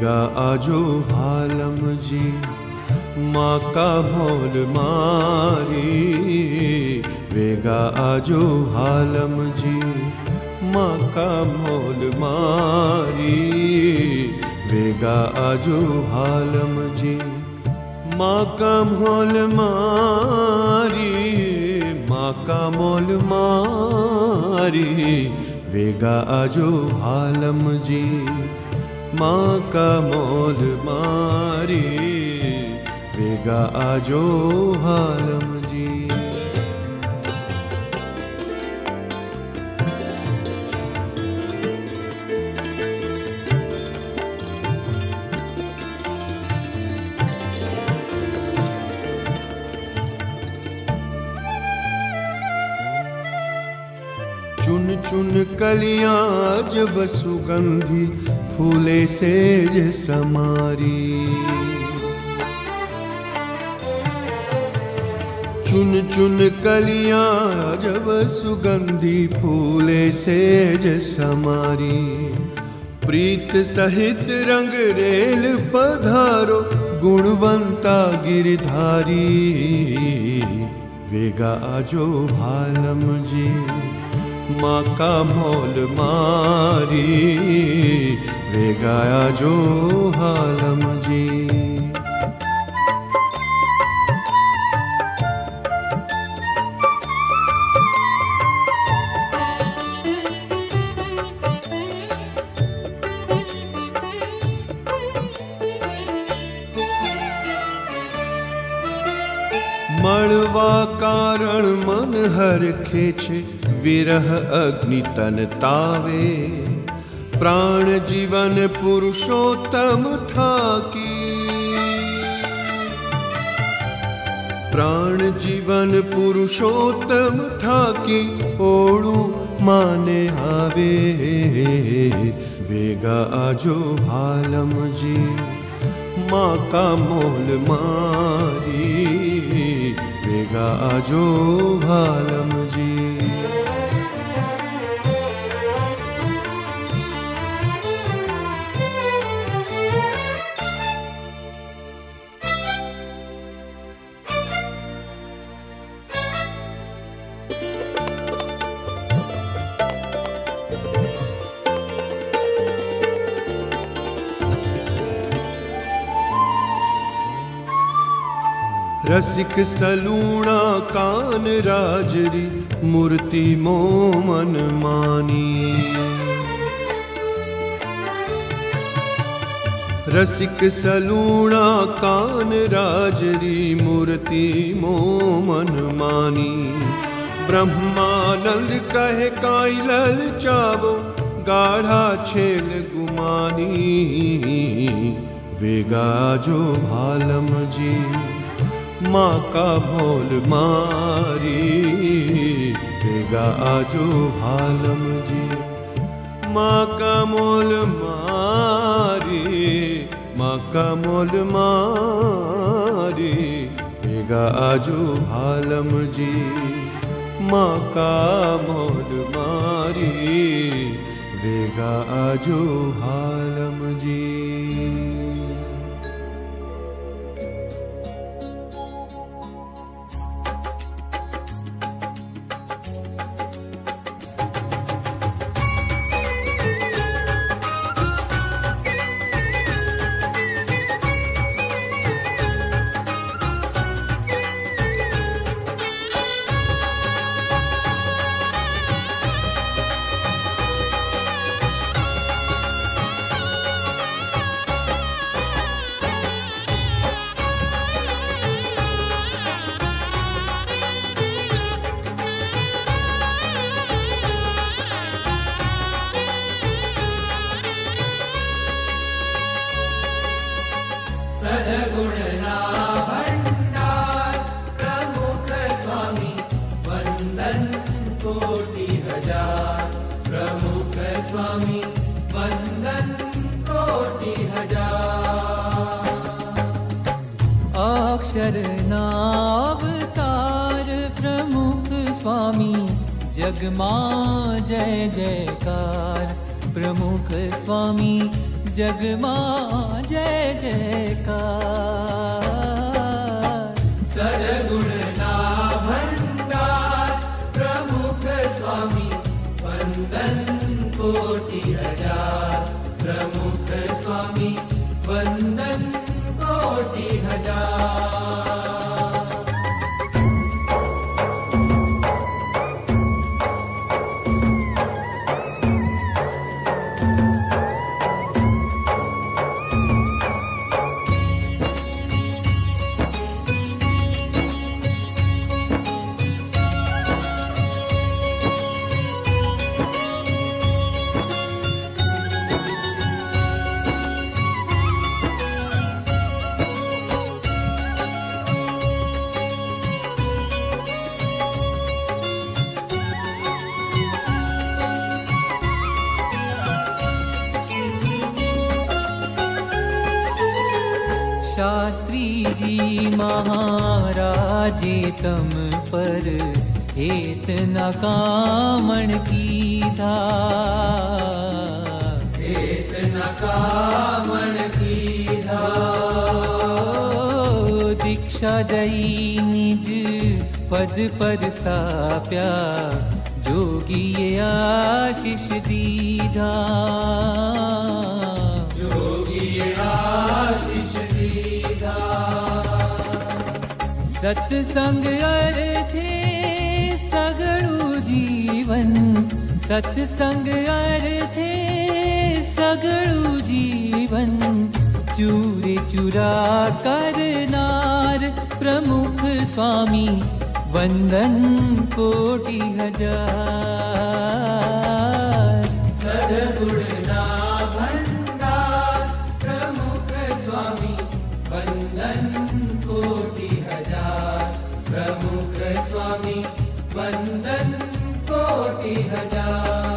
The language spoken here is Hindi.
वेगा आजो भालम जी माँ का मोल मारी। वेगा आजो भालम जी माँ का मोल मारी। वेगा आजो भालम जी माँ का मोल मारी। माँ का मोल मारी। वेगा आजो भालम जी माँ का मोल मारी। वेगा आजो भालम जी। चुन चुन कलियां जब सुगंधी फूले सेज समारी। चुन चुन कलियां जब सुगंधी फूले सेज समारी। प्रीत सहित रंग रेल पधारो गुणवंता गिरधारी। वेगा आजो भालम जी माँ का मोल मारी। वेगा आजो भालम जी। मड़वा कारण मन हर खेचे विरह अग्नि तन तावे। प्राण जीवन पुरुषोत्तम था की। प्राण जीवन पुरुषोत्तम था की ओणु माने आवे। वेगा आजो भालम जी माँ का मोल मारी। वेगा आजो भालम जी। रसिक सलूणा कान राजरी मूर्ति मोमन मानी। रसिक सलूणा कान राजरी मूर्ति मोमन मानी। ब्रह्मानंद कहे काई ललचावो गाढ़ा छेल गुमानी। वेगा आजो भालम जी माँ का मोल मारी। वेगा आजो भालम जी माँ का मोल मारी। माँ का मोल मारी। वेगा आजो भालम जी माँ का मोल मारी। वेगा आजो भालम जी। सद्गुणना भंडार प्रमुख स्वामी वंदन कोटि हजार। प्रमुख स्वामी वंदन कोटि हजार। अक्षर नावतार प्रमुख स्वामी जगमा जय जयकार। प्रमुख स्वामी जगमा जय जयकार। सद्गुण ना भंडार प्रमुख स्वामी वंदन कोटि हजार। प्रमुख स्वामी वंदन कोटि हजार। शास्त्री जी महाराजे तम पर हेत न कामण कीधा। हेत न कामण कीधा। दीक्षा दई निज पद पर स्थाप्या जोगी आशीष दीधा। जोगी आशीष दीधा। सत्संग अर्थे सगळु जीवन। सत्संग अर्थे सगळु जीवन। चूरे चूरा करनार प्रमुख स्वामी वंदन कोटि हजार। सद्गुण ना भंडार प्रमुख स्वामी वंदन कोटि हजार। प्रमुख स्वामी वंदन कोटि हजार।